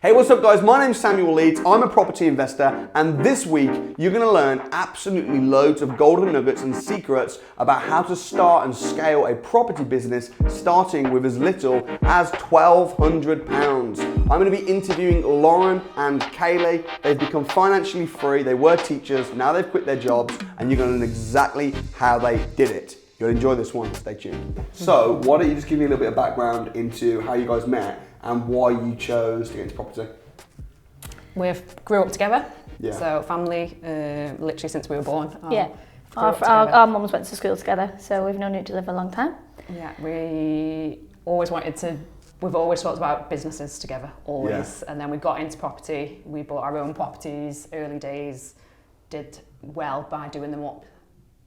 Hey, what's up guys? My name's Samuel Leeds. I'm a property investor, and this week you're going to learn absolutely loads of golden nuggets and secrets about how to start and scale a property business starting with as little as £1,200. I'm going to be interviewing Lauren and Kayleigh. They've become financially free. They were teachers, now they've quit their jobs, and you're going to learn exactly how they did it. You'll enjoy this one, stay tuned. So, why don't you just give me a little bit of background into how you guys met and why you chose to get into property? We grew up together, Yeah. So family, literally since we were born. Yeah, our mums went to school together, so we've known each other for a long time. Yeah, we've always talked about businesses together, always. Yeah. And then we got into property, we bought our own properties, early days, did well by doing them up,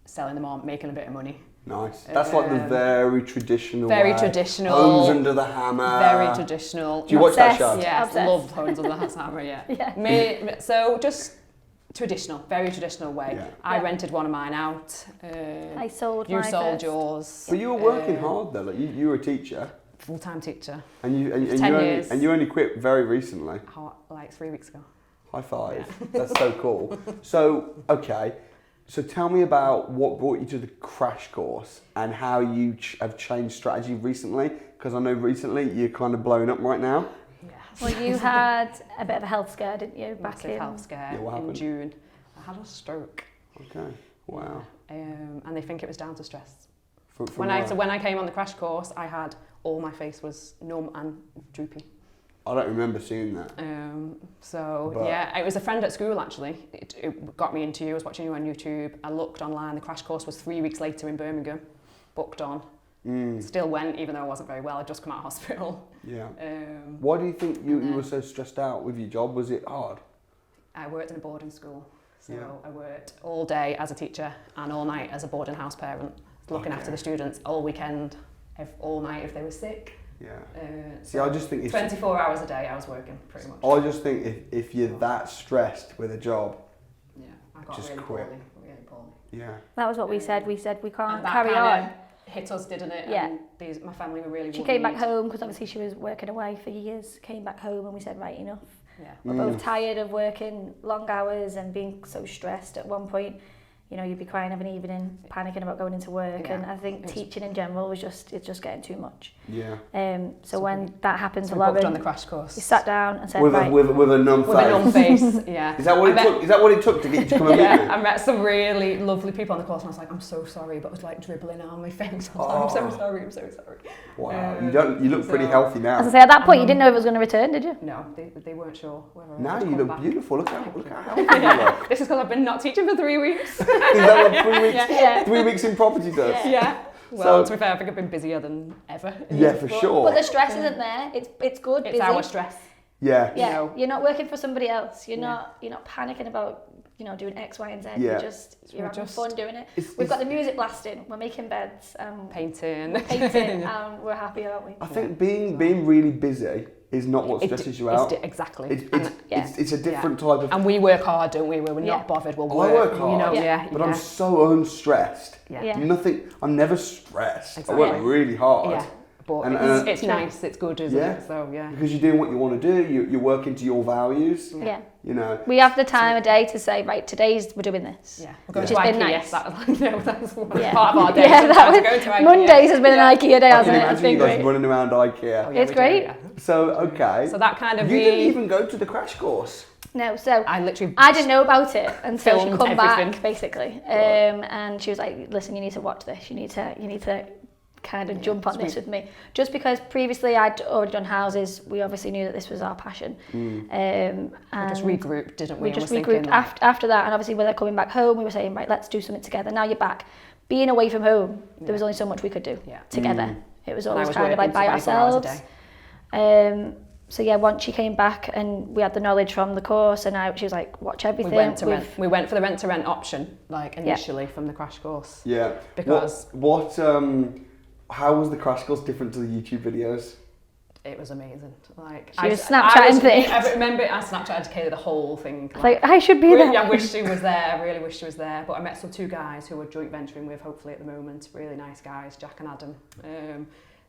selling them on, making a bit of money. Nice. That's like the very traditional Very way. traditional. Homes under the hammer. Very traditional. Do you watch that show? Yeah, Obsessed. love Homes under the hammer, yeah. Yeah. So just traditional, very traditional way. Yeah. I rented one of mine out. I sold You mine sold first. yours. But you were working hard though, like you were a teacher. Full-time teacher. And you 10 years. you only quit very recently. Like 3 weeks ago. High five. Yeah. That's so cool. So, okay. So tell me about what brought you to the crash course and how you have changed strategy recently, because I know recently you're kind of blowing up right now. Yes. Well, you had a bit of a health scare, didn't you, back Massive in? health scare what in happened? June. I had a stroke. Okay. Wow. And they think it was down to stress. From When I came on the crash course, I had my face was numb and droopy. I don't remember seeing that. Yeah, it was a friend at school actually. It got me into you. I was watching you on YouTube. I looked online. The crash course was 3 weeks later in Birmingham. Booked on. Still went, even though I wasn't very well. I'd just come out of hospital. Yeah. Why do you think you were so stressed out with your job? Was it hard? I worked in a boarding school. So Yeah. I worked all day as a teacher and all night as a boarding house parent, looking after the students all weekend, all night if they were sick. Yeah. See, So I just think 24 hours a day I was working, pretty much. I just think if you're that stressed with a job, Yeah, I got just really quit. really poorly. yeah. That was what we said. We said we can't And that carry kinda on. hit us, didn't it? Yeah. And my family were really She came back worried. home because obviously she was working away for years. Came back home and we said, right, enough. Yeah. We're both tired of working long hours and being so stressed. At one point, you know, you'd be crying of an evening, panicking about going into work. Yeah. And I think teaching in general it's just getting too much. Yeah. So when that happened So to we booked Lauren, on the crash course. we sat down and said, With right. a numb with a numb face. face, yeah. Is that what it took? Is that what it took to get you to come and meet Yeah, me? I met some really lovely people on the course and I was like, I'm so sorry, but it was like dribbling on my face. I was like, I'm so sorry, I'm so sorry. Wow. You look pretty healthy now. As I say, at that point, you didn't know if it was going to return, did you? No, they weren't sure whether I Now was you coming look back. beautiful. Look how healthy you look. This is because I've been not teaching for 3 weeks. Is that what 3 weeks? Yeah. 3 weeks in property does? Yeah. Well, So- to be fair, I think I've been busier than ever. Yeah, for sure. But the stress isn't there. It's good. It's busy. our stress. Yeah. Yeah, you know. you're not working for somebody else. You're Yeah. not panicking about doing X, Y, and Z. Yeah. You're having fun doing it. It's- We've got the music blasting. We're making beds. Painting. Painting. And we're happy, aren't we? I think being really busy is not what stresses you out. Exactly. It's a different type of. And we work hard, don't we? We're Yeah. not bothered. We'll I work. work hard, You know, Yeah. but I'm so unstressed. Yeah. Nothing. I'm never stressed. Exactly. I work really hard. Yeah. But And- it's nice. It's good, isn't Yeah. it? So yeah. Because you're doing what you want to do. You're working to your values. Yeah. You know. We have the time of day to say, right, we're doing this. Yeah. We're going Which to has IKEA. been nice. That's Yeah. part of our day. Yeah, Sometimes we're going to IKEA. Mondays has been an IKEA day, I hasn't can it? It's imagine been you guys great. running around IKEA. Oh, yeah, It's we do, great. yeah. So okay. So that kind of You didn't even go to the crash course. No, so I literally I didn't know about it until she filmed come everything. back, basically. And she was like, listen, you need to watch this. You need to kind of jump on this with me. Just because previously I'd already done houses, we obviously knew that this was our passion. And we just regrouped, didn't we? we And just was thinking, regrouped after that, and obviously when they're coming back home, we were saying, right, let's do something together. Now you're back. Being away from home, there was only so much we could do together. It was And I always was kind of like working by 24 hours a ourselves. day. So yeah, once she came back and we had the knowledge from the course, and she was like, watch everything. We went for the rent to rent option, like initially from the crash course. Yeah. Because how was the crash course different to the YouTube videos? it was amazing. Like She was Snapchatting things. I remember I Snapchatted Kayleigh the whole thing. Like, I should be there. I wish she was there. I really wish she was there. But I met some two guys who we're joint venturing with, hopefully at the moment. Really nice guys, Jack and Adam.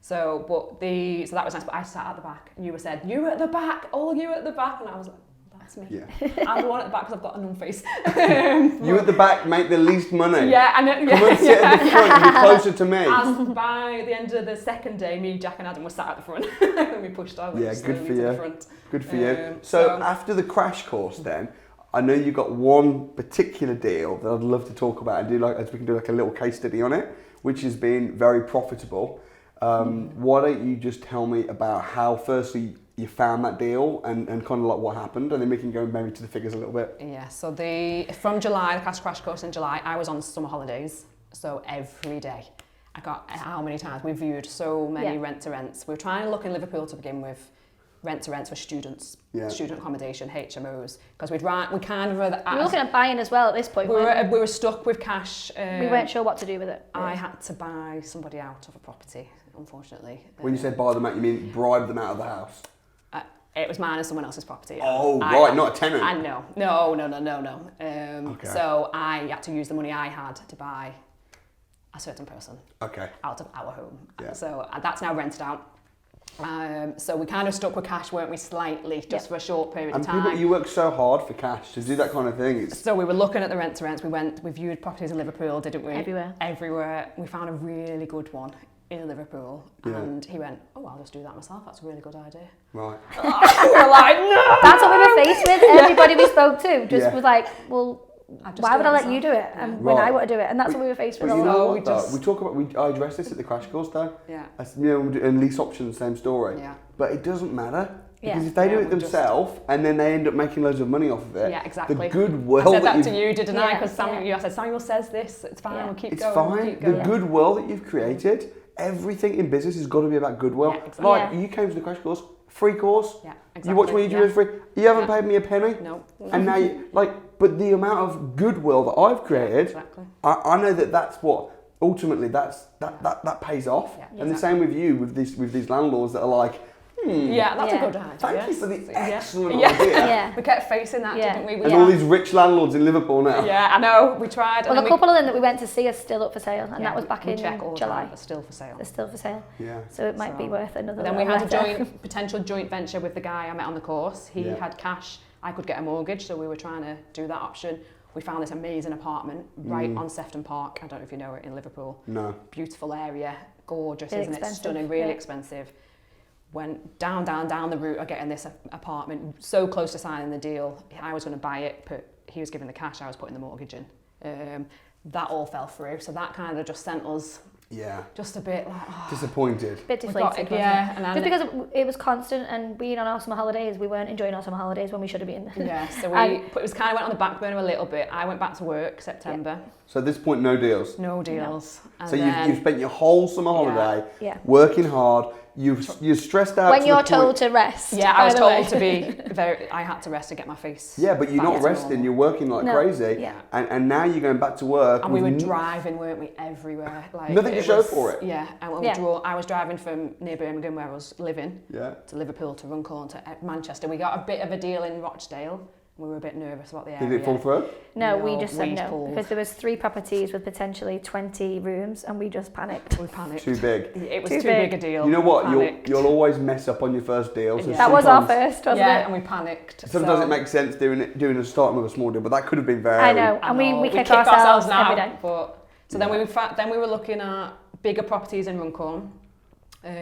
So that was nice. But I sat at the back, and you said, "You at the back, all you at the back," and I was like, "That's me." Yeah. I'm the one at the back because I've got a numb face. You at the back make the least money. Yeah, and then, Come and sit at the front and be closer to me. And by the end of the second day, me, Jack, and Adam were sat at the front, and we pushed our way slowly to the front. Good for you. So after the crash course, then. I know you got one particular deal that I'd love to talk about and do as we can do like a little case study on it, which has been very profitable. Why don't you just tell me about how firstly you found that deal and kind of like what happened, and then we can go maybe to the figures a little bit. Yeah, so from July, the crash course in July, I was on summer holidays, so every day. I got how many times we viewed so many rent-to-rents. We were trying to look in Liverpool to begin with. Rent-to-rents for students, student accommodation, HMOs, because we kind of were looking at buying as well at this point. We were stuck with cash. We weren't sure what to do with it. I had to buy somebody out of a property, unfortunately. When you say buy them out, you mean bribe them out of the house? It was mine and someone else's property. Oh, right, not a tenant. No. Okay. So I had to use the money I had to buy a certain person out of our home. Yeah. So that's now rented out. So we kind of stuck with cash, weren't we, slightly, just for a short period of time. You work so hard for cash to do that kind of thing. So we were looking at the rent-to-rents, we viewed properties in Liverpool, didn't we? Everywhere. We found a really good one in Liverpool, and he went, "Oh, I'll just do that myself, that's a really good idea." Right. We were like, no! That's what we were faced with. Everybody we spoke to just was like, well, why would I let you do it when I want to do it? And that's what we were faced with. But you know what, though? We talk about, I addressed this at the crash course though. Yeah. And lease options, same story. Yeah. But it doesn't matter. Because if they do it themselves and then they end up making loads of money off of it, yeah, exactly. the goodwill I said that to you, didn't I? Because I said, Samuel says this, it's fine, we'll keep going. It's fine. The goodwill that you've created, everything in business has got to be about goodwill. Yeah, exactly. Like, you came to the crash course, free course. Yeah, exactly. You watch my YouTube free. You haven't paid me a penny. No. And now but the amount of goodwill that I've created, I know that's what ultimately that pays off. Yeah, and the same with you with these landlords that are like, yeah, that's a good idea. Thank you for the excellent idea. Yeah. We kept facing that, didn't we? And all these rich landlords in Liverpool now. Yeah, I know. We tried. Well, a couple of them that we went to see are still up for sale, and that was back in July. They're still for sale. They're still for sale. Yeah. So it might be worth another. Then we had a potential joint venture with the guy I met on the course. He had cash. I could get a mortgage, so we were trying to do that option. We found this amazing apartment right on Sefton Park. I don't know if you know it, in Liverpool. No. Beautiful area, gorgeous, really isn't it? Stunning, really expensive. Went down the route of getting this apartment, so close to signing the deal. I was going to buy it, but he was giving the cash, I was putting the mortgage in. That all fell through, so that kind of just sent us just a bit like... disappointed. A bit deflated, just because it was constant, and being on our summer holidays, we weren't enjoying our summer holidays when we should have been. Yeah, so it was kind of went on the back burner a little bit. I went back to work September. Yeah. So at this point, no deals? No deals. No. So you've spent your whole summer holiday working hard. You're stressed out. When you're told to rest. Yeah, I was told to be I had to rest to get my face. Yeah, but you're not resting. You're working like crazy. Yeah. And now you're going back to work. And we were driving, weren't we, everywhere? Like, nothing to show for it. Yeah. And I was driving from near Birmingham, where I was living, to Liverpool, to Runcorn, to Manchester. We got a bit of a deal in Rochdale. We were a bit nervous about the area. Did it fall through? No, we just said no, because there was 3 properties with potentially 20 rooms, and we just panicked. We panicked. Too big. It was too big a deal. You know what? You'll always mess up on your first deal. So that was our first, wasn't it? Yeah, and we panicked. Sometimes it makes sense starting with a small deal, but that could have been very... I know, and we kick ourselves now, every day. Then we were looking at bigger properties in Runcorn.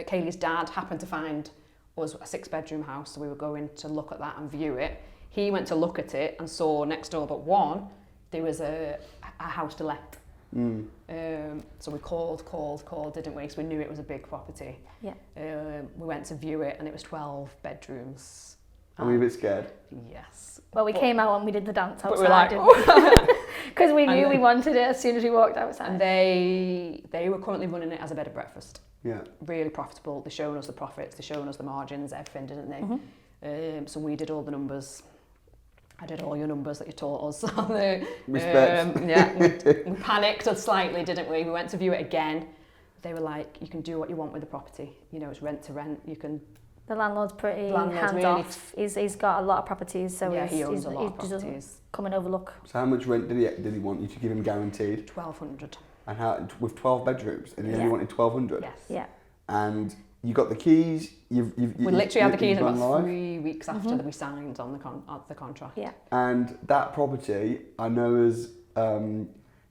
Kayleigh's dad happened to find us a 6-bedroom house, so we were going to look at that and view it. He went to look at it and saw next door but one, there was a house to let. So we called, didn't we? Because we knew it was a big property. Yeah. We went to view it and it was 12 bedrooms. Are we a bit scared? Yes. Well, we came out and we did the dance outside. Because we knew we wanted it as soon as we walked outside. And they were currently running it as a bed and breakfast. Yeah. Really profitable. They're showing us the profits, they're showing us the margins, everything, didn't they? So we did all the numbers. I did all your numbers that you taught us on the... Respect. We panicked slightly, didn't we? We went to view it again. They were like, you can do what you want with the property. You know, it's rent to rent. You can... The landlord's pretty hands-off. He's got a lot of properties, so he owns a lot of properties. Doesn't come and overlook. So how much rent did he want you to give him guaranteed? 1,200. And how, with 12 bedrooms, and he only wanted 1,200? Yes. Yeah. and you got the keys. We literally had the keys gone about live. 3 weeks after that we signed on the contract. Yeah. And that property, I know, is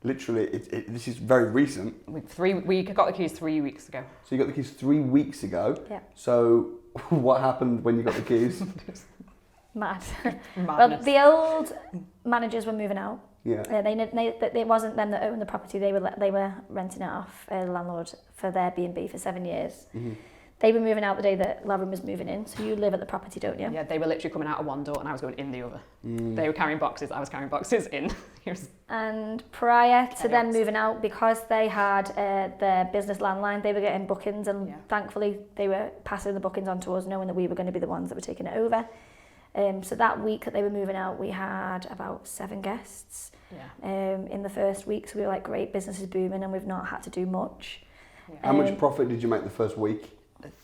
literally, this is very recent. We got the keys 3 weeks ago. So you got the keys 3 weeks ago. Yeah. So what happened when you got the keys? Mad. Madness. Well, the old managers were moving out. Yeah. It wasn't them that owned the property. They were renting it off, the landlord, for their B&B for 7 years. Mm-hmm. They were moving out the day that Lauren was moving in. So you live at the property, don't you? Yeah, they were literally coming out of one door and I was going in the other. Mm. They were carrying boxes, I was carrying boxes in. And prior to them Chaos. moving out, because they had their business landline, they were getting bookings, and thankfully they were passing the bookings on to us, knowing that we were going to be the ones that were taking it over. So that week that they were moving out, we had about 7 guests in the first week. So we were like, great, business is booming and we've not had to do much. Yeah. How much profit did you make the first week?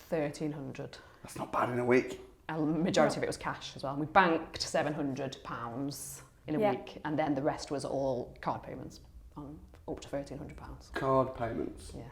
1,300. That's not bad in a week. And the majority of it was cash as well. We banked £700 in a week, and then the rest was all card payments on up to £1,300. Card payments. Yeah.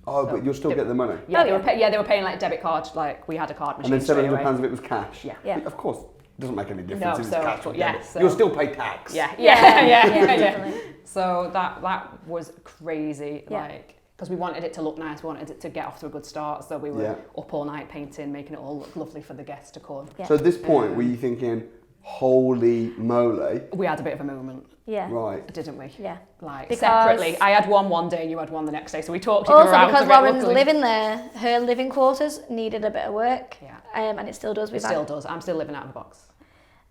Oh, So but you'll still get the money. Yeah, they were paying like debit card. Like we had a card machine. And then straight away. £700 of it was cash. Yeah. Of course, it doesn't make any difference No, if it's so- cash or yeah, debit. so- You'll still pay tax. Yeah. Definitely. So that was crazy. Yeah. Like. Because we wanted it to look nice, we wanted it to get off to a good start, so we were up all night painting, making it all look lovely for the guests to come. Yeah. So at this point, were you thinking, holy moly? We had a bit of a moment, Yeah. Right. didn't we? Yeah. Like Because- separately, I had one day and you had one the next day, so we talked each other Also, around because a bit, Lauren's luckily. living there, her living quarters needed a bit of work. Yeah. And it still does. It still does. I'm still living out of the box.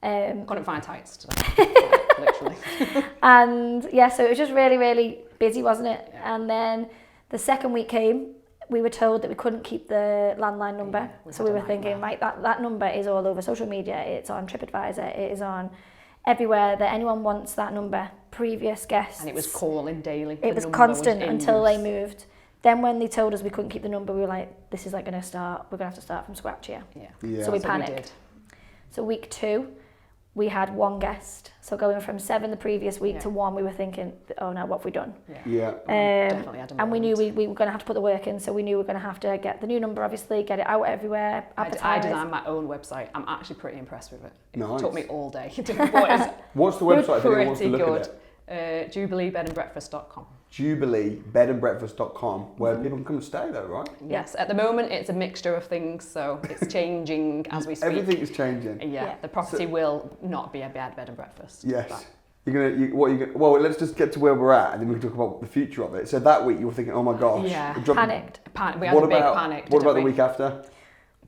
Um, Couldn't find tights today. Literally. And yeah, so it was just really, really busy, wasn't it? Yeah. And then the second week came, we were told that we couldn't keep the landline number. Yeah, So we had were a thinking, nightmare. right, that number is all over social media, it's on TripAdvisor, it is on everywhere that anyone wants that number. Previous guests. And it was calling daily. It The was number constant in until use. they moved. Then when they told us we couldn't keep the number, we were like, this is like going to start, we're going to have to start from scratch here. Yeah. Yeah. So we So panicked. did. So week 2, we had 1 guest. So going from 7 the previous week to 1, we were thinking, oh no, what have we done? Yeah. Definitely had a And we knew moment. we were going to have to put the work in, so we knew we were going to have to get the new number, obviously, get it out everywhere, I advertise. designed my own website. I'm actually pretty impressed with it. It Nice. took me all day. But it's What's the website if anyone wants to pretty look good. at it? JubileeBedandBreakfast.com. JubileeBedandBreakfast.com, where people can come and stay though, right? Yes, at the moment it's a mixture of things, so it's changing as we speak. Everything is changing. Yeah, the property will not be a bed and breakfast. Yes. But Well, let's just get to where we're at and then we can talk about the future of it. So that week you were thinking, oh my gosh. Yeah. Panicked. We had a big panic. What didn't about the we? week after?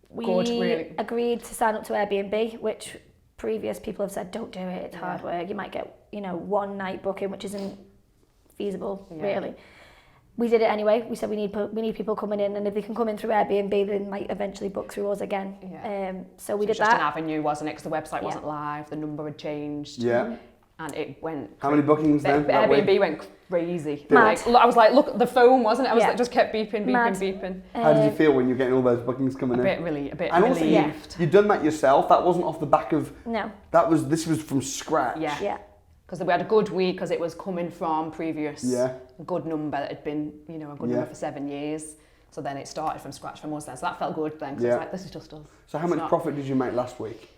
We Good, really. agreed to sign up to Airbnb, which previous people have said, don't do it, it's hard Yeah. work. You might get, 1 night booking, which isn't feasible, Yeah. really. We did it anyway. We said we need people coming in, and if they can come in through Airbnb, they might eventually book through us again. Yeah. So we It was did just an that. avenue, wasn't it? Because the website wasn't live, the number had changed. Yeah. And it went... How many bookings then? that Airbnb week? went crazy. Mad. I was like, look, the phone wasn't it? I was Yeah. like, just kept beeping. Mad. How did you feel when you're getting all those bookings coming A in? bit And also, relieved. you'd done that yourself. That wasn't off the back of. No. This was from scratch. Yeah. Yeah. Because we had a good week because it was coming from previous Yeah. good number that had been, a good Yeah. number for 7 years. So then it started from scratch from us then. So that felt good then. 'Cause Yeah. it's like, this is just us. So how much profit did you make last week?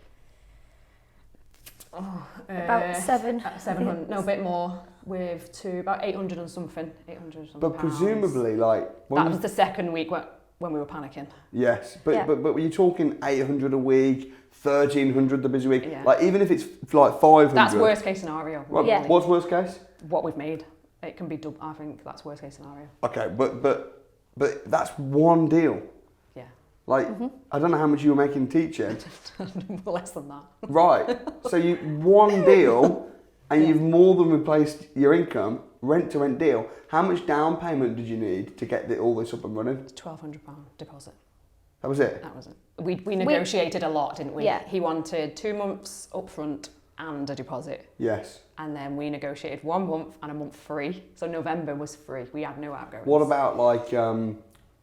About 7. 700, no, a bit more. About 800 and something. 800 and something. But presumably, like when That we- was the second week when we were panicking. yes, but Yeah. but were you talking 800 a week, 1,300 the busy week? Yeah. Like even if it's like 500. That's worst case scenario. What, Yeah. What's worst case? What we've made. It can be double. I think that's worst case scenario. Okay, but that's one deal. Yeah. Like I don't know how much you were making teaching. Less than that. Right. So you one deal, and you've more than replaced your income, rent to rent deal. How much down payment did you need to get all this up and running? £1,200 deposit. That was it. That was it. We negotiated a lot, didn't we? Yeah. He wanted 2 months upfront and a deposit. Yes. And then we negotiated 1 month and a month free. So November was free. We had no outgoings. What about like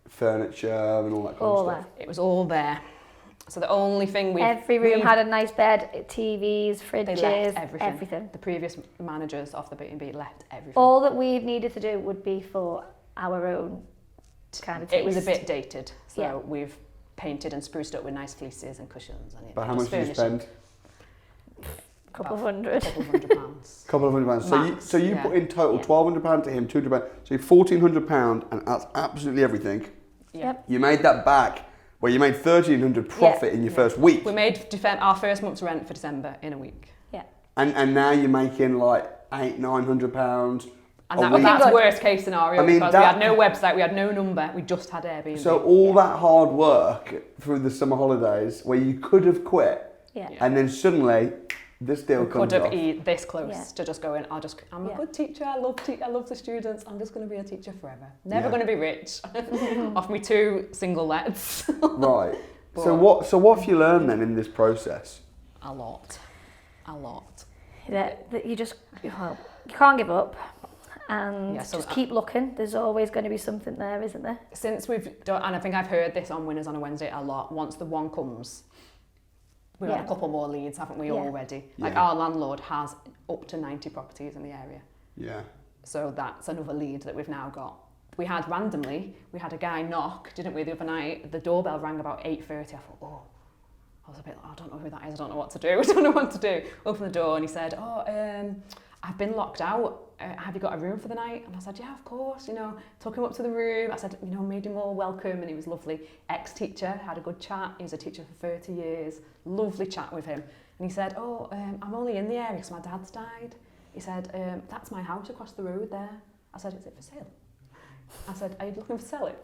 furniture and all that kind All of stuff? there. It was all there. So the only thing Every room had a nice bed, TVs, they fridges, left everything. everything. The previous managers of the B&B left everything. All that we needed to do would be for our own kind of It was a taste. bit dated, so we've painted and spruced up with nice fleeces and cushions. And But how much did you spend? Couple of hundred. Couple of £100. Couple of £100. Max, So you put in total £1,200 to him, £200. So £1,400, and that's absolutely everything. Yep. You made that back. Well, you made £1,300 profit in your first week. We made our first month's rent for December in a week. Yeah. And now you're making like £800-900. And that's worst case scenario, because we had no website, we had no number, we just had Airbnb. So all that hard work through the summer holidays, where you could have quit, and then suddenly this deal comes off. Could have been this close to just going, I'm a good teacher, I love the students, I'm just going to be a teacher forever. Never going to be rich. Off me 2 single lets. Right. So what have you learned then in this process? A lot. That you just, you can't give up. And just keep looking. There's always going to be something there, isn't there? Since we've done, and I think I've heard this on Winners on a Wednesday a lot, once the one comes, we've got a couple more leads, haven't we, already? Like our landlord has up to 90 properties in the area. Yeah. So that's another lead that we've now got. We had a guy knock, didn't we, the other night? The doorbell rang about 8:30. I thought, I was a bit, I don't know who that is, I don't know what to do. Open the door and he said, I've been locked out. Have you got a room for the night? And I said, yeah, of course. Took him up to the room. I said, made him all welcome, and he was lovely. Ex-teacher, had a good chat. He was a teacher for 30 years. Lovely chat with him. And he said, I'm only in the area because my dad's died. He said, that's my house across the road there. I said, is it for sale? I said, are you looking to sell it?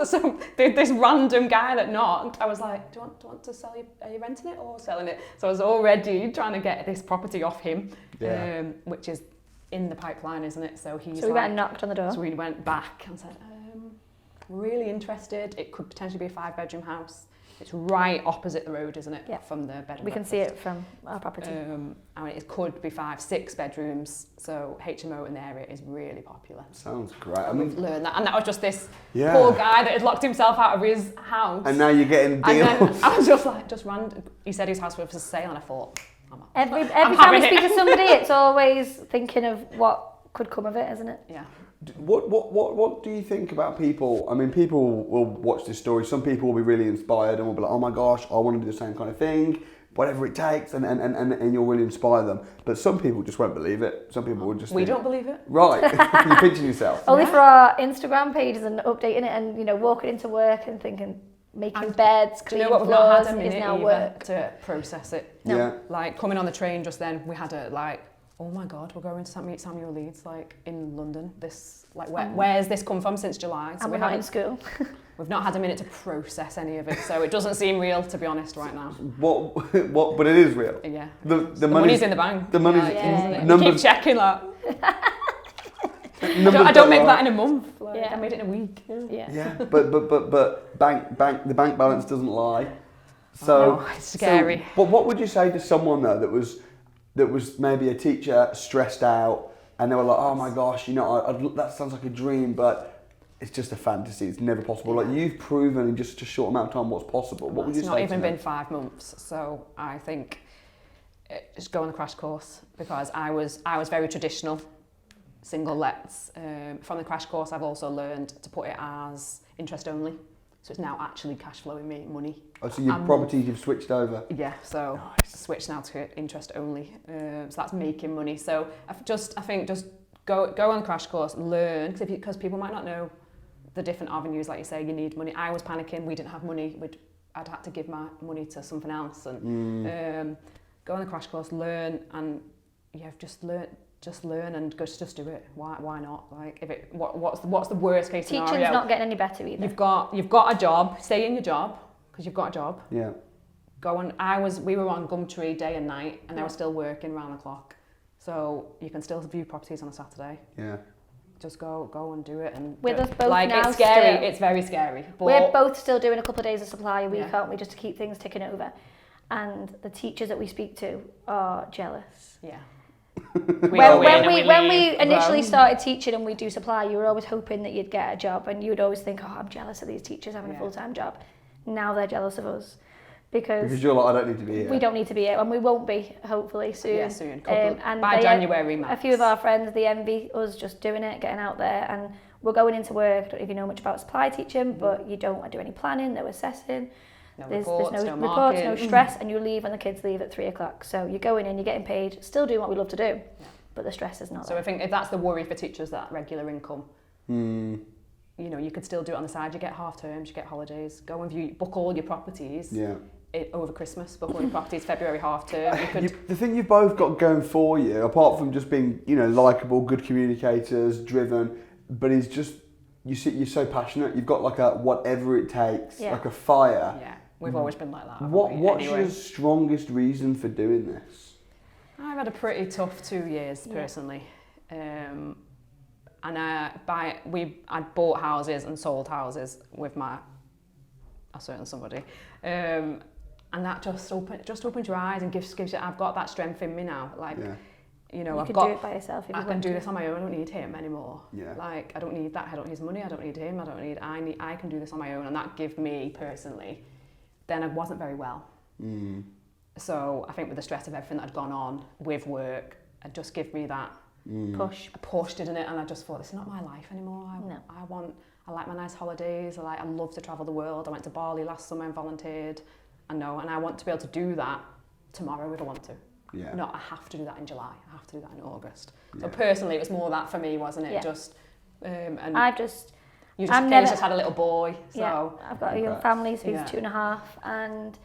So this random guy that knocked, I was like, do you want to sell it? Are you renting it or selling it? So I was already trying to get this property off him, which is in the pipeline, isn't it? So we went and knocked on the door. So we went back and said, really interested. It could potentially be a 5-bedroom house. It's right opposite the road, isn't it? Yeah. From the bed and we can see it from our property. It could be 5-6 bedrooms, so HMO in the area is really popular. Sounds great. We've learned that, and that was just this poor guy that had locked himself out of his house. And now you're getting deals. And then I was just random. He said his house was for sale, and I thought, every time we speak to somebody, it's always thinking of what could come of it, isn't it? Yeah. What do you think about people? I mean, people will watch this story. Some people will be really inspired and will be like, oh my gosh, I want to do the same kind of thing, whatever it takes, and you'll really inspire them. But some people just won't believe it. Some people will just don't believe it. Right. You're pinching yourself. Only for our Instagram pages and updating it and, walking into work and thinking, making beds, cleaning floors, we've not had a minute is now work. To process it. No. Yeah. Like, coming on the train just then, we had oh my God, we're going to meet Samuel Leeds, in London. This, where's this come from since July? So and we're not in school. We've not had a minute to process any of it, so it doesn't seem real, to be honest, right now. But it is real. Yeah. The money's in the bank. The money's You keep checking that. I don't make that in a month. I made it in a week. Yeah. But the bank balance doesn't lie. So it's scary. But what would you say to someone though that was maybe a teacher stressed out and they were like, oh my gosh, that sounds like a dream, but it's just a fantasy. It's never possible. Like, you've proven in just a short amount of time what's possible. What would you say? It's not even been 5 months, so I think just go on the crash course, because I was very traditional, single lets. From the crash course, I've also learned to put it as interest only. So it's now actually cash flowing me money. Oh, so your properties you've switched over? Yeah, so switched now to interest only. So that's making money. So I think just go on the crash course, learn, because people might not know the different avenues. Like you say, you need money. I was panicking. We didn't have money. I'd had to give my money to something else, and go on the crash course, learn, and just learn and just do it. Why not? Like, what's the worst case scenario? Teaching's not getting any better either. You've got a job. Stay in your job, because you've got a job. Yeah. Go on. We were on Gumtree day and night, and I was still working round the clock. So you can still view properties on a Saturday. Yeah. Just go and do it. And with us both now, it's scary. It's very scary. But we're both still doing a couple of days of supply a week, aren't we, just to keep things ticking over. And the teachers that we speak to are jealous. Yeah. When we initially started teaching and we do supply, you were always hoping that you'd get a job, and you would always think, I'm jealous of these teachers having a full-time job. Now they're jealous of us. Because you're like, I don't need to be here. We don't need to be here, and we won't be, hopefully, soon. Yeah, soon. And by January, a few of our friends, they envy us just doing it, getting out there, and we're going into work. I don't know if you know much about supply teaching, but you don't do any planning, no assessing. There's no reports, no stress, and you leave when the kids leave at 3 o'clock. So you're going in, you're getting paid, still doing what we love to do, but the stress is not there. So I think if that's the worry for teachers, that regular income, you know, you could still do it on the side. You get half terms, you get holidays, go and book all your properties. Over Christmas, book all your properties, February half term. The thing you've both got going for you, apart from just being, you know, likeable, good communicators, driven, but is just, you're so passionate. You've got like a whatever it takes, like a fire. Yeah, we've always been like that. What's your strongest reason for doing this? I've had a pretty tough 2 years personally, and I bought houses and sold houses with a certain somebody, and that just opens your eyes and gives you. I've got that strength in me now, like. You know, you can do it by yourself. I can do this on my own. I don't need him anymore. Yeah. Like, I don't need that. I don't need his money. I don't need him. I can do this on my own, and that gave me personally. Then I wasn't very well. So I think with the stress of everything that had gone on with work, it just gave me that push, didn't it? And I just thought, this is not my life anymore. I like my nice holidays. I love to travel the world. I went to Bali last summer and volunteered. And I want to be able to do that tomorrow if I want to. Not I have to do that in July. I have to do that in August. So personally, it was more that for me, wasn't it? Just and Kayleigh's just had a little boy. So I've got a young family, so he's 2.5, and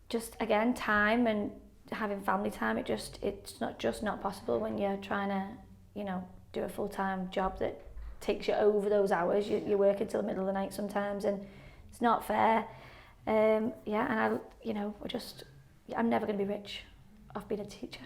just again time and having family time. It's not possible when you're trying to, you know, do a full-time job that takes you over those hours. You're working till the middle of the night sometimes, and it's not fair. And I'm never going to be rich off being a teacher.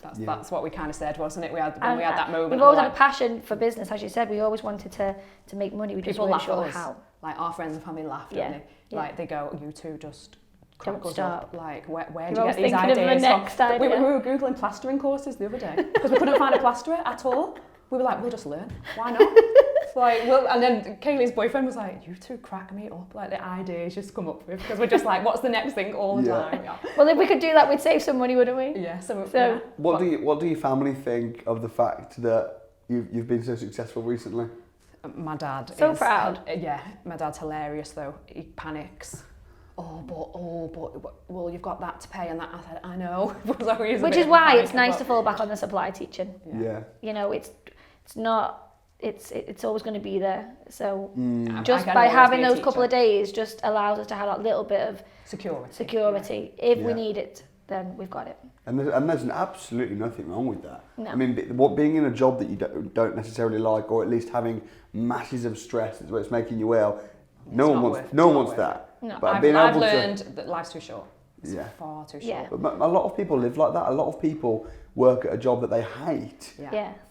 That's what we kind of said, wasn't it? We had that moment. We've always had a passion for business, as you said. We always wanted to make money. We just weren't sure how. Like our friends and family laugh, don't they? Like they go, you two just crack us up. Like where do you get these ideas from? We were Googling plastering courses the other day because we couldn't find a plasterer at all. We were like, we'll just learn. Why not? And then Kayleigh's boyfriend was like, you two crack me up. Like the ideas just come up with, because we're just like, what's the next thing all the time? Well, if we could do that, we'd save some money, wouldn't we? Yeah. So what do your family think of the fact that you've been so successful recently? My dad so proud. My dad's hilarious though. He panics. Well, you've got that to pay and that. I said, I know. Which is why it's nice to fall back on the supply teaching. You know, it's not. It's always going to be there. So just by having those couple of days just allows us to have that little bit of security. If we need it, then we've got it. And there's absolutely nothing wrong with that. No. I mean, being in a job that you don't necessarily like, or at least having masses of stress where it's making you ill, no one wants that. No. But I've learned that life's too short. It's far too short. Yeah. But a lot of people live like that. A lot of people work at a job that they hate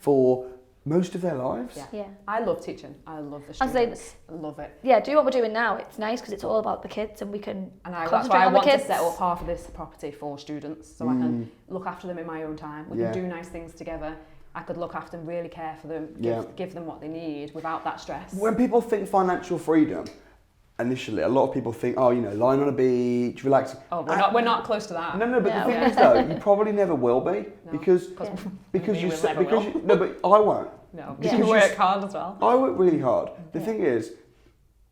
for most of their lives. Yeah. I love teaching. I love the students. I love it. Yeah, do what we're doing now. It's nice because it's all about the kids and we can that's why I want to set up half of this property for students so I can look after them in my own time. We can do nice things together. I could look after them, really care for them, give them what they need without that stress. When people think financial freedom, initially, a lot of people think, oh, you know, lying on a beach, relaxing. Oh, we're not close to that. No, but the thing is though, you probably never will be because I won't. No, because you work hard as well. I work really hard. The thing is,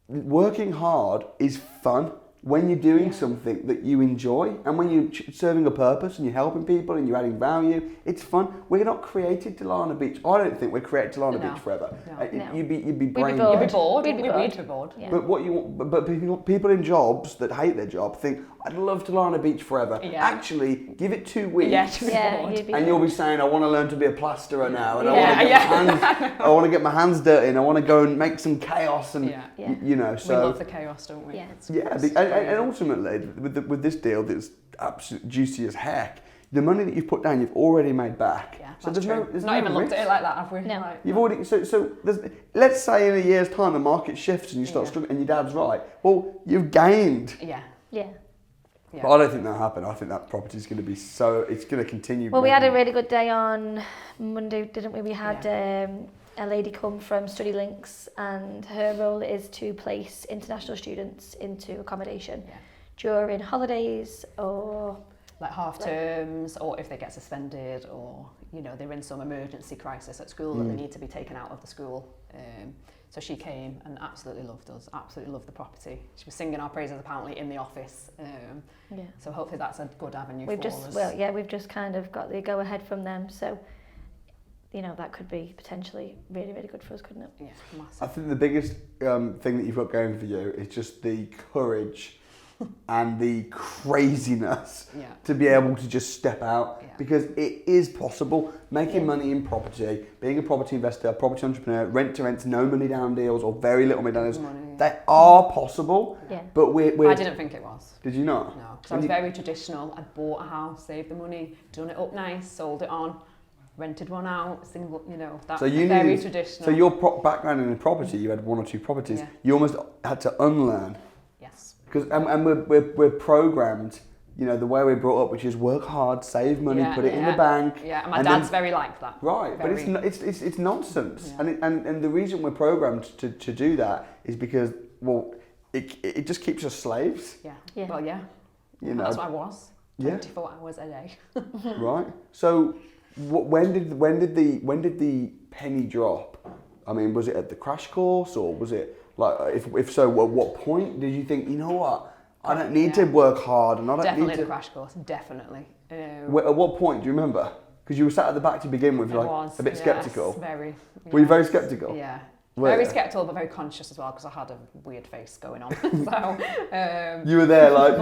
working hard is fun when you're doing something that you enjoy and when you're serving a purpose and you're helping people and you're adding value. It's fun. We're not created to lie on a beach. I don't think we're created to lie on a beach forever. No. You'd be brain dead. We'd be bored. Yeah. But people in jobs that hate their job think, I'd love to lie on a beach forever. Yeah. Actually, give it 2 weeks and you'll be saying, I want to learn to be a plasterer now and I want to get my hands dirty and I want to go and make some chaos and you know. So we love the chaos, don't we? Yeah. And ultimately, with this deal that's absolutely juicy as heck, the money that you've put down, you've already made back. Yeah, so there's not even looked at it like that, have we? No. Like, you've already let's say in a year's time the market shifts and you start struggling and your dad's right. Well, you've gained. Yeah. But I don't think that'll happen. I think that property is going to be it's going to continue. Well, we had a really good day on Monday, didn't we? We had a lady come from Study Links and her role is to place international students into accommodation during holidays or like half terms, or if they get suspended, or you know they're in some emergency crisis at school that they need to be taken out of the school. So she came and absolutely loved us, absolutely loved the property. She was singing our praises apparently in the office. So hopefully that's a good avenue for us. We've just kind of got the go ahead from them. So, you know, that could be potentially really, really good for us, couldn't it? Yeah, massive. I think the biggest thing that you've got going for you is just the courage and the craziness to be able to just step out, because it is possible. Making money in property, being a property investor, property entrepreneur, rent to rents, no money down deals or very little money down deals, they are possible. Yeah. But we're I didn't think it was. Did you not? No, because I was very traditional. I'd bought a house, saved the money, done it up nice, sold it on, rented one out, single, you know, that's very traditional. So your background in property, you had 1 or 2 properties, you almost had to unlearn. Yes. Because and we're programmed, you know, the way we're brought up, which is work hard, save money, put it in the bank. Yeah, and my dad's very like that. Right, but it's nonsense. Yeah. And the reason we're programmed to do that is because, well, it just keeps us slaves. Yeah. Well, yeah. You know, that's what I was. 24 hours a day. Right. So when did the penny drop? I mean, was it at the crash course, or was it like, if so, at what point did you think, you know what, I don't need to work hard, and I don't definitely need to... the crash course, definitely. At what point do you remember? Because you were sat at the back to begin with, like a bit sceptical. Very. Were you very sceptical? Yeah. Very sceptical, but very conscious as well, because I had a weird face going on. So you were there like,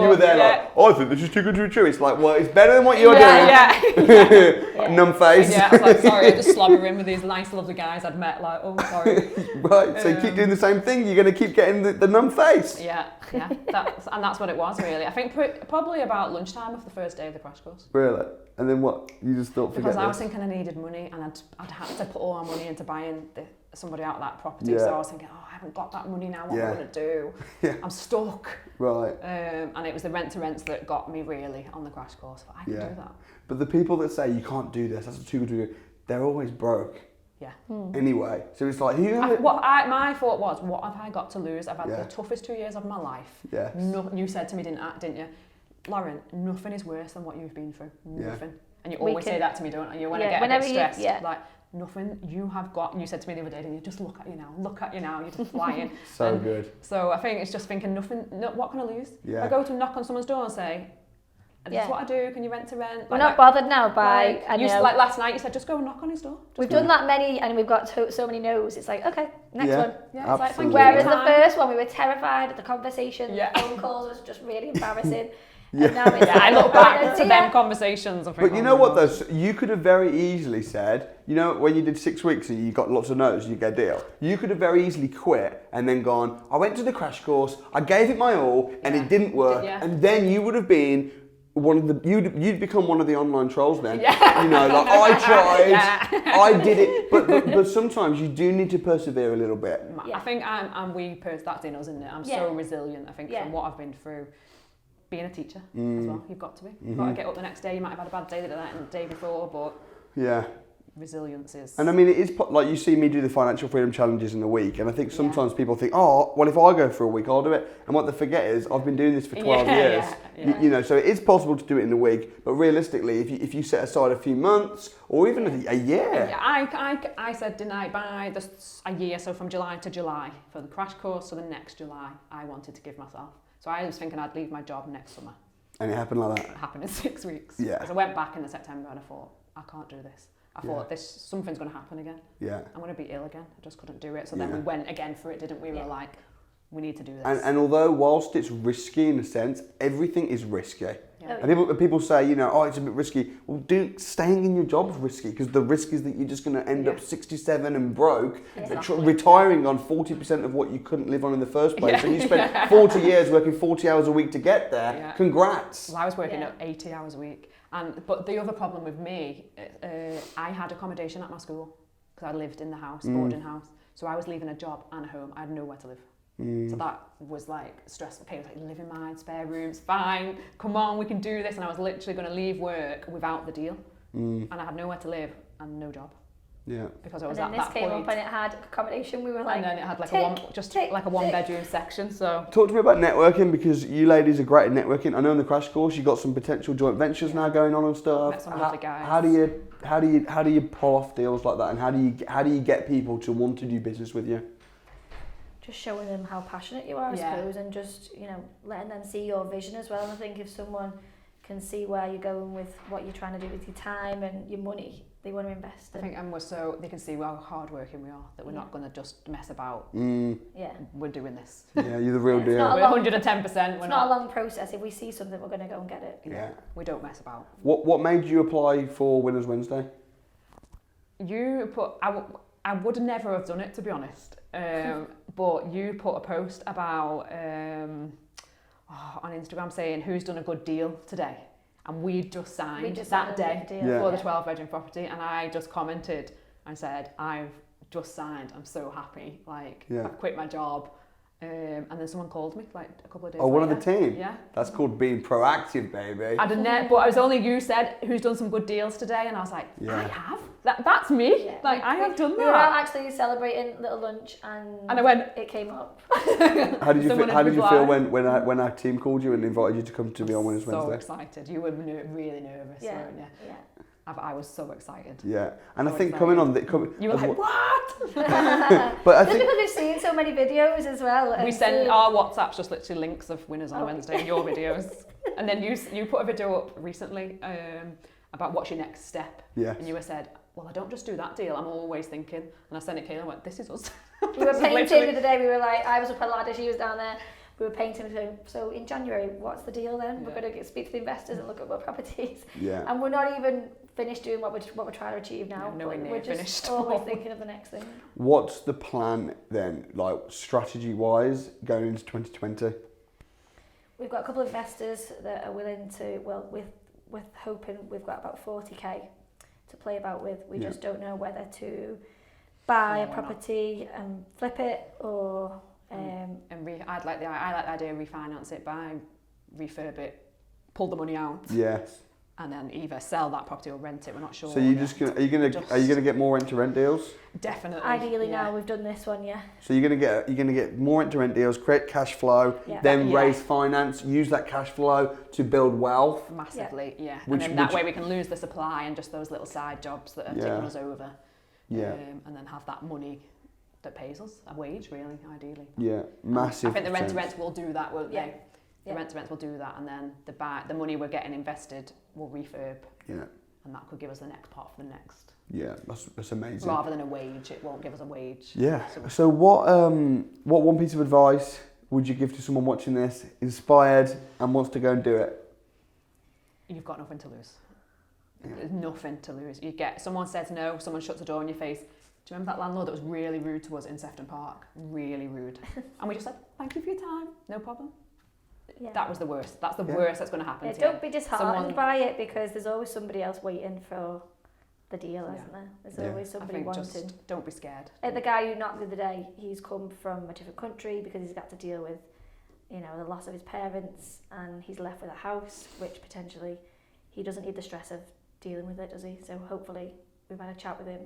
oh, I think this is too good to be true. It's like, well, it's better than what you're doing. Yeah. Numb face. Yeah, I was like, sorry, I'm just slobbering with these nice, lovely guys I'd met. Like, oh, sorry. Right. So you keep doing the same thing. You're going to keep getting the numb face. Yeah. That's what it was really. I think probably about lunchtime of the first day of the crash course. Really? And then what? You just thought, forget because I this. was thinking I needed money, and I'd had to put all my money into buying somebody out of that property. So I was thinking, I haven't got that money now. What am I going to do? I'm stuck. Right. And it was the rent to rents that got me really on the crash course. I can do that. But the people that say you can't do this, that's too good to do, they're always broke. Yeah. Anyway, so it's like my thought was, what have I got to lose? I've had the toughest 2 years of my life. Yes. You said to me, didn't you, Lauren? Nothing is worse than what you've been through. Nothing. And you always say that to me, don't you? When I get a bit stressed, like, nothing you have got. And you said to me the other day, didn't you? Just look at you now. You're just flying. So good. So I think it's just thinking, nothing. What can I lose? Yeah. If I go to knock on someone's door and say, this is what I do. Can you rent to rent? We're not bothered now by. Like last night, you said just go and knock on his door. We've done that many, and we've got so many no's. It's like, okay, next one. Yeah, it's like, whereas the first one, we were terrified at the conversation. Yeah. The phone calls was just really embarrassing. Yeah. And now it's I look back to them conversations. But you know what though? You could have very easily said, you know, when you did 6 weeks and you got lots of no's and you get a deal, you could have very easily quit and then gone, I went to the crash course, I gave it my all, and it didn't work. And then you would have been you'd become one of the online trolls then. You know, like, I tried, I did it. But sometimes you do need to persevere a little bit. I think that's in us, isn't it? I'm so resilient, I think, from what I've been through. Being a teacher as well, you've got to be. You've got to get up the next day. You might have had a bad day the night and the day before, but resilience is. And I mean, it is like you see me do the financial freedom challenges in the week, and I think sometimes people think, oh, well, if I go for a week, I'll do it. And what they forget is, I've been doing this for 12 years. You know, so it is possible to do it in a week, but realistically, if you set aside a few months or even a year. Yeah, I said, didn't I, by a year, so from July to July for the crash course, so the next July, I wanted to give myself. So I was thinking I'd leave my job next summer. And it happened like that? It happened in 6 weeks. Yeah. Because I went back in the September and I thought, I can't do this. I thought something's going to happen again. Yeah. I'm going to be ill again. I just couldn't do it. So then we went again for it, didn't we? We were like, we need to do this. And although whilst it's risky in a sense, everything is risky. Yeah. And people say, you know, oh, it's a bit risky. Well, staying in your job is risky, because the risk is that you're just going to end up 67 and broke, retiring on 40% of what you couldn't live on in the first place. And you spent 40 years working 40 hours a week to get there. Yeah. Congrats. Well, I was working 80 hours a week. But the other problem with me, I had accommodation at my school because I lived in the house, boarding house. So I was leaving a job and a home. I had nowhere to live. So that was like stressful. Okay, it was like, live in mine, spare rooms, fine, come on, we can do this. And I was literally going to leave work without the deal. And I had nowhere to live and no job. Yeah. Because I was and at then this that came point. up and it had accommodation. We were like, And then it had like tick, a one bedroom section. So Talk to me about networking, because you ladies are great at networking. I know in the crash course you got some potential joint ventures now going on and stuff. Met some lovely guys. How do you pull off deals like that, and how do you get people to want to do business with you? just showing them how passionate you are, I suppose, and just, you know, letting them see your vision as well. And I think if someone can see where you're going with what you're trying to do with your time and your money, they want to invest. I think, and they can see how hardworking we are, that we're not going to just mess about. Yeah. We're doing this. Yeah, you're the real deal. We're 110%. It's not a long process. If we see something, we're going to go and get it. Yeah. We don't mess about. What made you apply for Winners Wednesday? I would never have done it, to be honest. But you put a post about on Instagram saying who's done a good deal today, and we just signed that day for the 12-bedroom property, and I just commented and said, I've just signed, I'm so happy, like I've quit my job. And then someone called me like a couple of days later. One of the team? Yeah. That's called being proactive, baby. I didn't, but I was only, you said, who's done some good deals today? And I was like, I have. That's me. Yeah. Like, I have done that. We were out actually celebrating little lunch, and I went, it came up. How did you feel when our team called you and invited you to come to be on Winners Wednesday? So excited. You were really nervous, weren't you? Yeah. I was so excited. Yeah, and so I think coming on... you were like, what? But I think... because we've seen so many videos as well. We send our WhatsApps just literally links of winners on a Wednesday and your videos. And then you put a video up recently about what's your next step. Yes. And you said, well, I don't just do that deal, I'm always thinking. And I sent it to Kayleigh and went, this is us. We were painting the other day, we were like, I was up a ladder, she was down there. We were painting, so in January, what's the deal then? Yeah. We're going to speak to the investors and look at what properties. Yeah. And we're not even finished doing what we're trying to achieve now. No, we're just finished. Always thinking of the next thing. What's the plan then, like strategy-wise, going into 2020? We've got a couple of investors that are willing to, well, with hoping we've got about 40k to play about with. We just don't know whether to buy a property and flip it or... I like the idea of refinance it, buy, refurb it, pull the money out. Yes. And then either sell that property or rent it. We're not sure. So are you gonna get more rent to rent deals? Definitely. Ideally, now we've done this one, So you're gonna get more rent to rent deals, create cash flow, then raise finance, use that cash flow to build wealth. Massively, and then that way we can lose the supply and just those little side jobs that are taking us over. Yeah. And then have that money that pays us a wage, really, ideally. Yeah, massive. I think the rent to rents will do that, won't they? The rent to rents will do that, and then the money we're getting invested will refurb. Yeah. And that could give us the next part for the next. Yeah, that's amazing. Rather than a wage, it won't give us a wage. Yeah. So what one piece of advice would you give to someone watching this, inspired and wants to go and do it? You've got nothing to lose. There's nothing to lose. Someone says no, someone shuts the door in your face. Do you remember that landlord that was really rude to us in Sefton Park? Really rude. And we just said, thank you for your time, no problem. Yeah. That was the worst. That's the worst that's going to happen to you. Don't be disheartened by it, because there's always somebody else waiting for the deal, isn't there? There's always somebody wanting. Just don't be scared. The guy who knocked the other day, he's come from a different country because he's got to deal with, the loss of his parents, and he's left with a house, which potentially he doesn't need the stress of dealing with it, does he? So hopefully we've had a chat with him.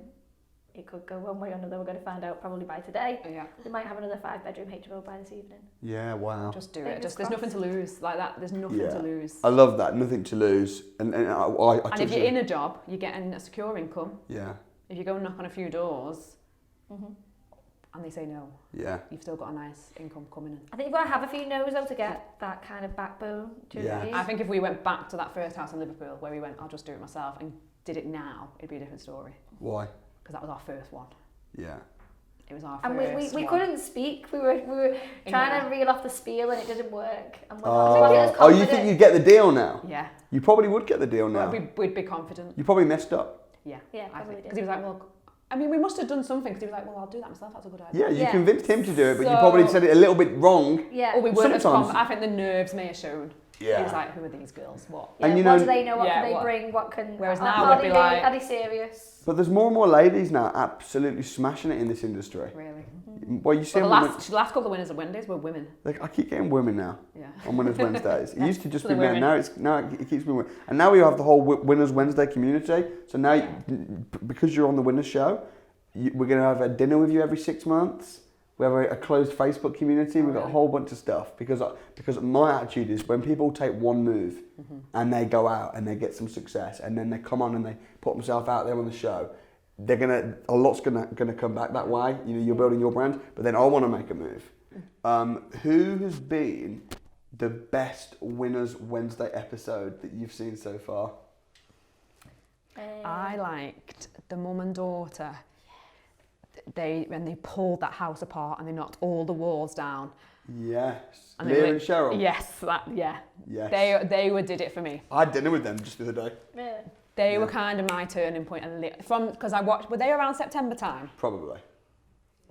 It could go one way or another. We're going to find out probably by today. Yeah. They might have another 5-bedroom HMO by this evening. Yeah, wow. Just do it. There's nothing to lose like that. There's nothing to lose. I love that. Nothing to lose. And if you're in a job, you're getting a secure income. Yeah. If you go and knock on a few doors, and they say no, you've still got a nice income coming in. I think you've got to have a few no's though to get that kind of backbone. I think if we went back to that first house in Liverpool where we went, I'll just do it myself, and did it now, it'd be a different story. Why? Because that was our first one. Yeah. It was our first one. And we couldn't speak. We were trying to reel off the spiel and it didn't work. And you think you'd get the deal now? Yeah. You probably would get the deal now. Well, we'd be confident. You probably messed up. Yeah, probably did. Because he was like, well, I mean, we must have done something, because he was like, well, I'll do that myself, that's a good idea. Yeah, you convinced him to do it, but you probably said it a little bit wrong. Yeah. Or we weren't as confident. I think the nerves may have shown. Yeah. He was like, who are these girls? What? Yeah, And you what know- do they know? What Yeah, can they what? bring? What can? Whereas are- now are we'd they be being- like- are they serious? But there's more and more ladies now absolutely smashing it in this industry. Really? Well, you see Well, them the on last couple of winners of Wednesdays were women. like, I keep getting women now Yeah. on Winners Wednesdays. It used to just For be the men. women. Now it keeps being women. And now we have the whole Winners Wednesday community. So now, because you're on the Winners show, we're going to have a dinner with you every 6 months. We have a closed Facebook community. We've got a whole bunch of stuff because my attitude is when people take one move and they go out and they get some success and then they come on and they put themselves out there on the show, a lot's gonna come back that way. You know, you're building your brand, but then I want to make a move. Who has been the best Winners Wednesday episode that you've seen so far? I liked the mum and daughter. When they pulled that house apart and they knocked all the walls down. Yes. And Leah and Cheryl? Yes, Yes. They did it for me. I had dinner with them just the other day. Really? They were kind of my turning point. Because I watched, were they around September time? Probably.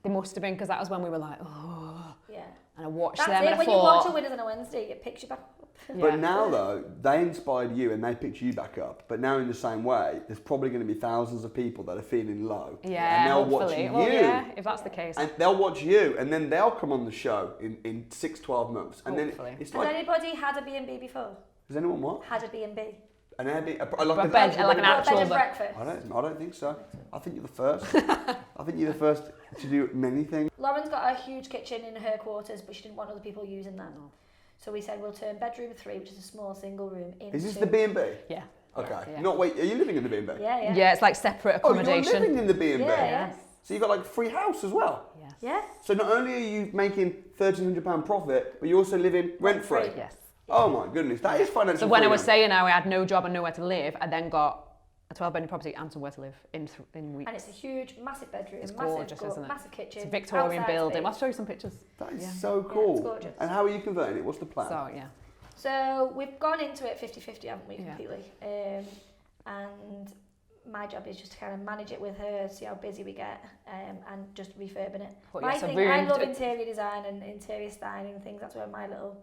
They must have been, because that was when we were like, oh. Yeah. And I watched That's them it. and I When you watch a thought, Winners on a Wednesday, it picks you back up. But now, though, they inspired you and they picked you back up. But now, in the same way, there's probably going to be thousands of people that are feeling low. yeah, and they'll watch hopefully. you. Well, yeah, if that's the case. And they'll watch you, and then they'll come on the show in 6-12 months. And Hopefully. then it's Has like, anybody had a B&B before? has anyone what? Had a B&B? An Airbnb? Like an actual Bed and bed. breakfast? I don't think so. I think you're the first. I think you're the first to do many things. Lauren's got a huge kitchen in her quarters, but she didn't want other people using that. So we said we'll turn bedroom 3, which is a small single room, into... Is this the B&B? Yeah. Okay. Yeah. Not wait. Are you living in the B&B? Yeah, yeah. Yeah, it's like separate Oh, you're accommodation. living in the B&B. Yeah, yeah. So you got like free house as well. Yes. Yeah? So not only are you making £1,300 profit, but you're also living rent free. Rent-free. Yes. Oh my goodness, that is financial. So when I was freedom. saying how I had no job and nowhere to live, I then got a 12-bedroom property and somewhere to live in weeks. And it's a huge, massive bedroom. It's massive gorgeous, isn't it? Massive kitchen. It's a Victorian outside building. space. I'll show you some pictures. That is Yeah. so Yeah, cool. it's gorgeous. And how are you converting it? What's the plan? So, yeah. So we've gone into it 50-50, haven't we, Yeah. completely? And my job is just to kind of manage it with her, see how busy we get, and just refurbing it. But My yes, a thing, room I love to- interior design and interior styling and things. That's where my little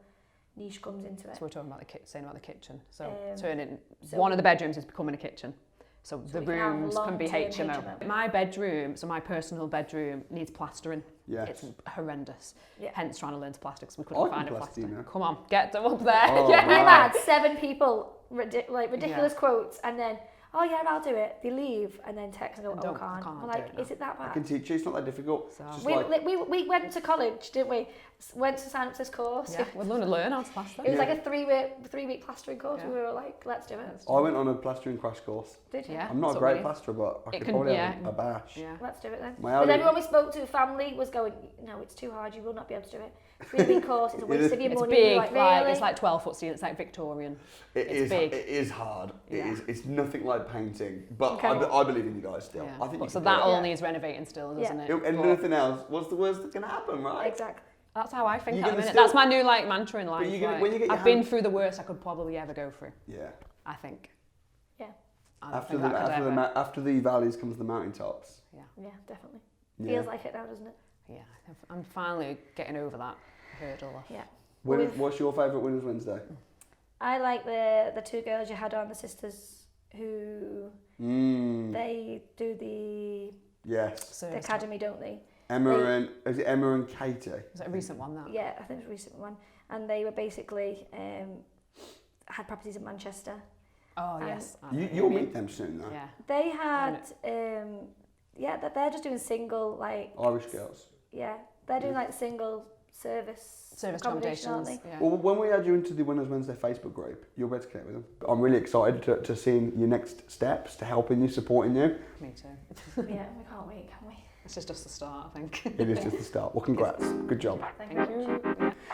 niche comes into it. So we're talking about saying about the kitchen. So so one of the bedrooms is becoming a kitchen. So the we can have rooms can be long-term HMO. HMO. My bedroom, so my personal bedroom, needs plastering. Yes. It's horrendous. Yeah. Hence trying to learn to plaster because we I couldn't can find a plaster, you plaster. know. Come on, get them up there. Oh, yeah. We've wow. had 7 people, ridiculous quotes, and then, oh yeah, I'll do it. They leave and then text and go, And oh, don't- can't. can't I'm do like, it now. is it that I bad? can teach you. It's not that difficult. So- It's just We, like, we went to college, didn't we? Went to sign up to this course. Yeah, we're going to learn how to plaster. It was Yeah. like a 3-week plastering course. Yeah. We were like, let's do it. I went on a plastering crash course. Did you? Yeah. I'm not a so great really- plasterer, but I It could can- probably yeah. have a bash. Yeah. Let's do it then. My But only- everyone we spoke to, family, was going, no, it's too hard. You will not be able to do it. 3-week course, it's a waste of your It's money. big, We're like, really? it's like 12 foot ceiling, it's like Victorian. It It's is. big. It is hard. Yeah. It's nothing like painting. But Okay. I believe in you guys still. Yeah. I think you So can that do all it. needs renovating still, doesn't it? And But nothing else. What's the worst that can happen, right? Exactly. that's how I think You're at the gonna minute. still- That's my new mantra in life. you're gonna- like, when you get your I've been hand- through the worst I could probably ever go through. Yeah. I think. Yeah. I don't After think the I could after the ever. after the valleys comes the mountaintops. Yeah, definitely. Yeah. Feels like it now, doesn't it? Yeah, I'm finally getting over that hurdle. Yeah. What's your favourite Winners Wednesday? I like the 2 girls you had on, the sisters, who they do the Yes. academy, don't they? Is it Emma and Katie? Was it a recent one, that? Yeah, I think it's a recent one. And they were basically had properties in Manchester. Oh, And yes. I know what You'll mean. meet them soon, though. Yeah. They had that they're just doing single, like, Irish girls. yeah, they're doing like single service accommodation, aren't accommodations. they? Yeah. Well, when we add you into the Winners Wednesday Facebook group, you'll be able to connect with them. I'm really excited to seeing your next steps, to helping you, supporting you. Me too. Yeah, we can't wait, can we? This is just the start, I think. It is just the start. Well, congrats. Good job. Thank Thank you. you.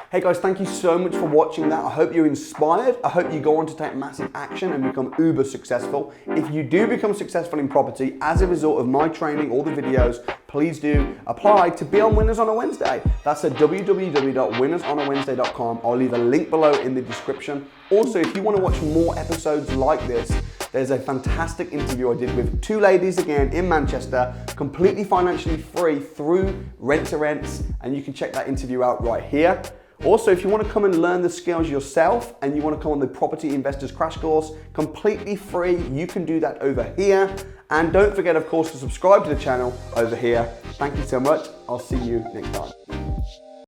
Hey guys, thank you so much for watching that. I hope you're inspired. I hope you go on to take massive action and become uber successful. If you do become successful in property as a result of my training or the videos, please do apply to be on Winners on a Wednesday. That's at www.winnersonawednesday.com. I'll leave a link below in the description. Also, if you want to watch more episodes like this, there's a fantastic interview I did with 2 ladies again in Manchester, completely financially free through Rent to Rents, and you can check that interview out right here. Also, if you want to come and learn the skills yourself and you want to come on the Property Investors Crash Course, completely free, you can do that over here. And don't forget, of course, to subscribe to the channel over here. Thank you so much. I'll see you next time.